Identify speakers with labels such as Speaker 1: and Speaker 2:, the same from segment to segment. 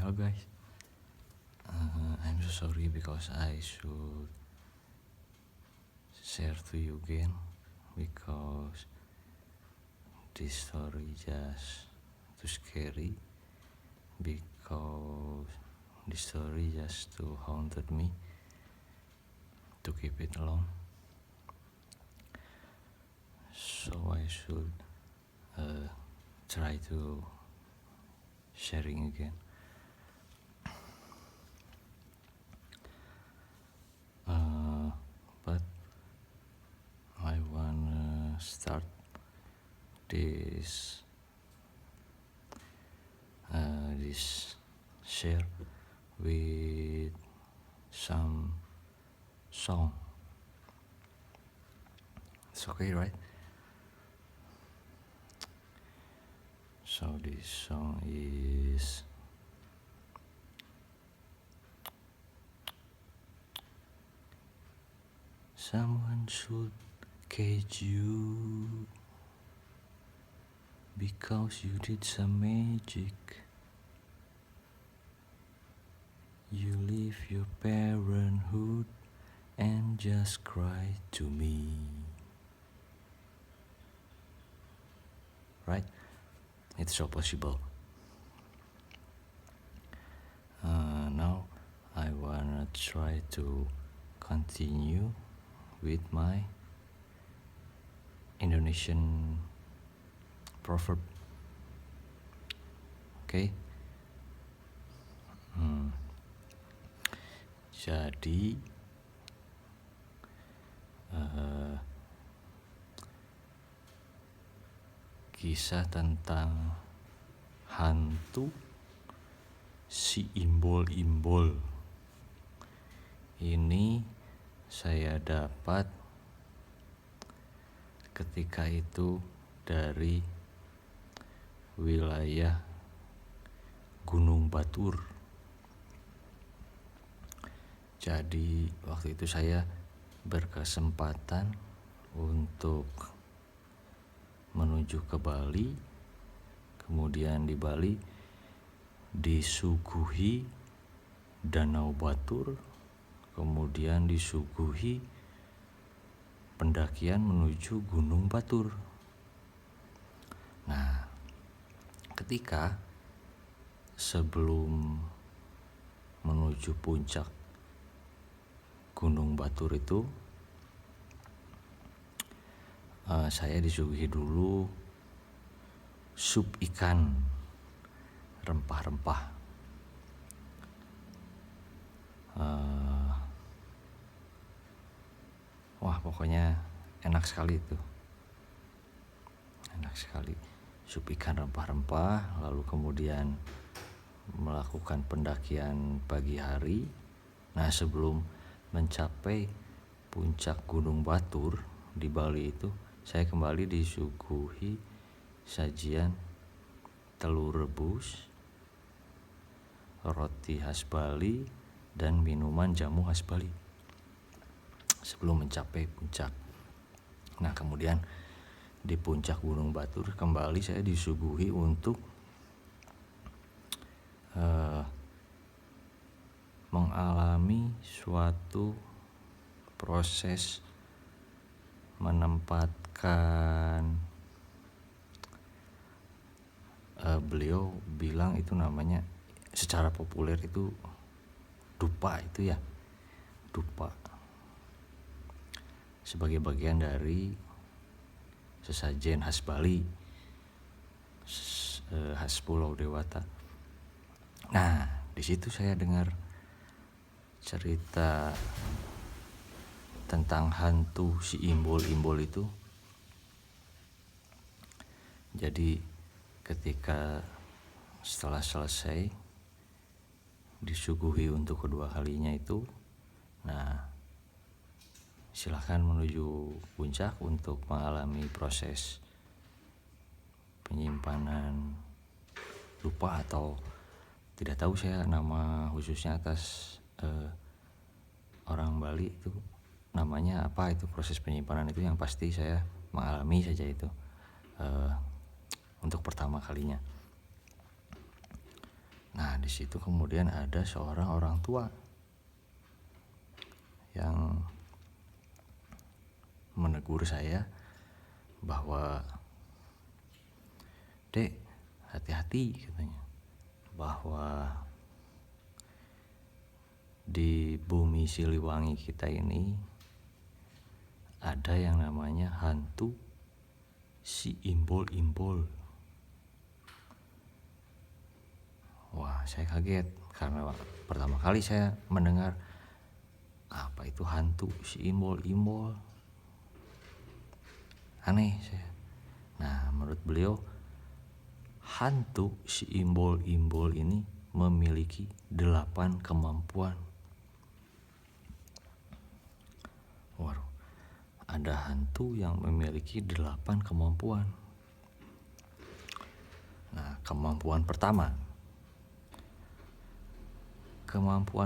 Speaker 1: Hello guys, I'm so sorry because I should share to you again because this story just too scary, because this story just too haunted me to keep it alone. So I should try to sharing again. But I wanna start this share with some song. It's okay, right? So this song is someone should catch you because you did some magic. You leave your parenthood and just cry to me. Right? It's so possible. Now I wanna try to continue with my Indonesian proverb. Okay? Jadi kisah tentang hantu si Imbol-Imbol ini saya dapat ketika itu dari wilayah Gunung Batur. Jadi waktu itu saya berkesempatan untuk menuju ke Bali. Kemudian di Bali disuguhi Danau Batur, kemudian disuguhi pendakian menuju Gunung Batur. Nah, ketika sebelum menuju puncak Gunung Batur itu, saya disuguhi dulu sup ikan rempah-rempah. Wah, pokoknya enak sekali itu. Enak sekali. Sup ikan rempah-rempah, lalu kemudian melakukan pendakian pagi hari. Nah, sebelum mencapai puncak Gunung Batur di Bali itu, saya kembali disuguhi sajian telur rebus, roti khas Bali, dan minuman jamu khas Bali sebelum mencapai puncak. Nah, kemudian di puncak Gunung Batur kembali saya disuguhi untuk mengalami suatu proses menempatkan, beliau bilang itu namanya secara populer itu dupa itu ya, dupa, sebagai bagian dari sesajen khas Bali, khas Pulau Dewata. Nah, di situ saya dengar cerita tentang hantu si Imbol-Imbol itu. Jadi ketika setelah selesai disuguhi untuk kedua kalinya itu, nah silahkan menuju puncak untuk mengalami proses penyimpanan lupa atau tidak tahu saya nama khususnya atas orang Bali itu namanya apa, itu proses penyimpanan itu. Yang pasti saya mengalami saja itu untuk pertama kalinya. Nah, di situ kemudian ada seorang orang tua yang menegur saya bahwa, "Dek, hati-hati," katanya, bahwa di bumi Siliwangi kita ini ada yang namanya hantu si Imbul-Imbul. Wah, saya kaget karena pertama kali saya mendengar apa itu hantu si Imbul-Imbul. Aneh saya. Nah, menurut beliau hantu si Imbul-Imbul ini memiliki 8 kemampuan. Waduh, ada hantu yang memiliki 8 kemampuan. Nah, kemampuan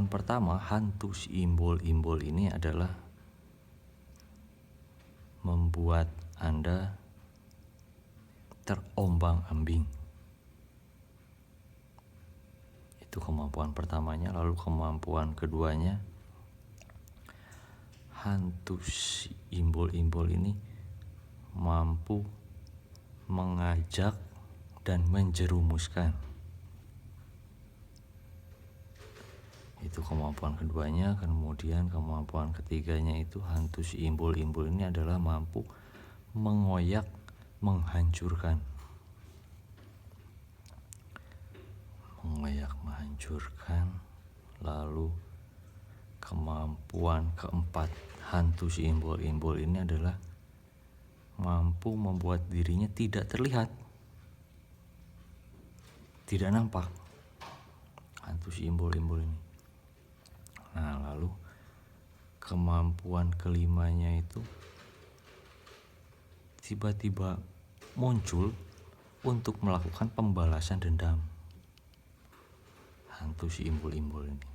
Speaker 1: pertama hantu si Imbul-Imbul ini adalah membuat Anda terombang-ambing. Itu kemampuan pertamanya. Lalu kemampuan keduanya, hantu si Imbul-Imbul ini mampu mengajak dan menjerumuskan. Itu kemampuan keduanya. Kemudian kemampuan ketiganya itu hantu si Imbul-Imbul ini adalah mampu mengoyak, menghancurkan. Lalu kemampuan keempat hantu si Imbul-Imbul ini adalah mampu membuat dirinya tidak terlihat, tidak nampak, hantu si Imbul-Imbul ini. Nah, lalu kemampuan kelimanya itu tiba-tiba muncul untuk melakukan pembalasan dendam, hantu si Imbul-Imbul ini.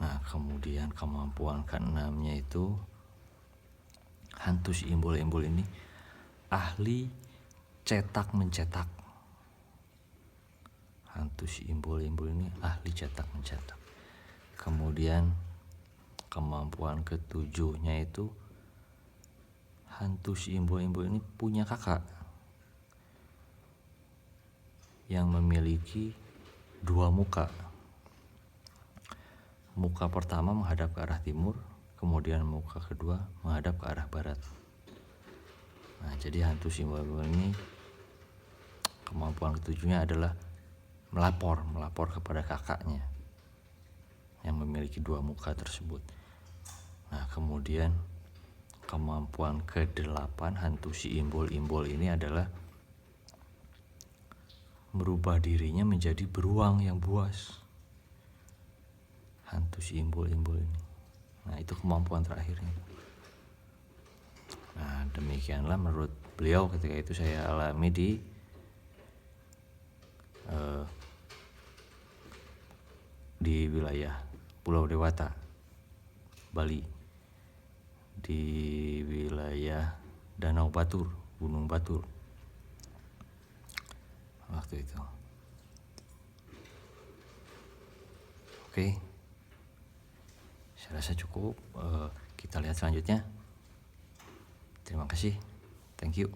Speaker 1: Nah, kemudian kemampuan keenamnya itu hantu si Imbul-Imbul ini ahli cetak-mencetak. Hantu si Imbul-Imbul ini ahli cetak-mencetak. Kemudian kemampuan ketujuhnya itu hantu si Imbul-Imbul ini punya kakak yang memiliki 2 muka. Muka pertama menghadap ke arah timur, kemudian muka kedua menghadap ke arah barat. Nah, jadi hantu si Imbul-Imbul ini kemampuan ketujuhnya adalah melapor kepada kakaknya yang memiliki 2 muka tersebut. Nah, kemudian kemampuan ke-8 hantu si Imbul-Imbul ini adalah merubah dirinya menjadi beruang yang buas, hantu si Imbul-Imbul ini. Nah, itu kemampuan terakhirnya. Nah, demikianlah menurut beliau ketika itu saya alami di wilayah Pulau Dewata, Bali, di wilayah Danau Batur, Gunung Batur waktu itu. Oke, saya rasa cukup. Kita lihat selanjutnya. Terima kasih. Thank you.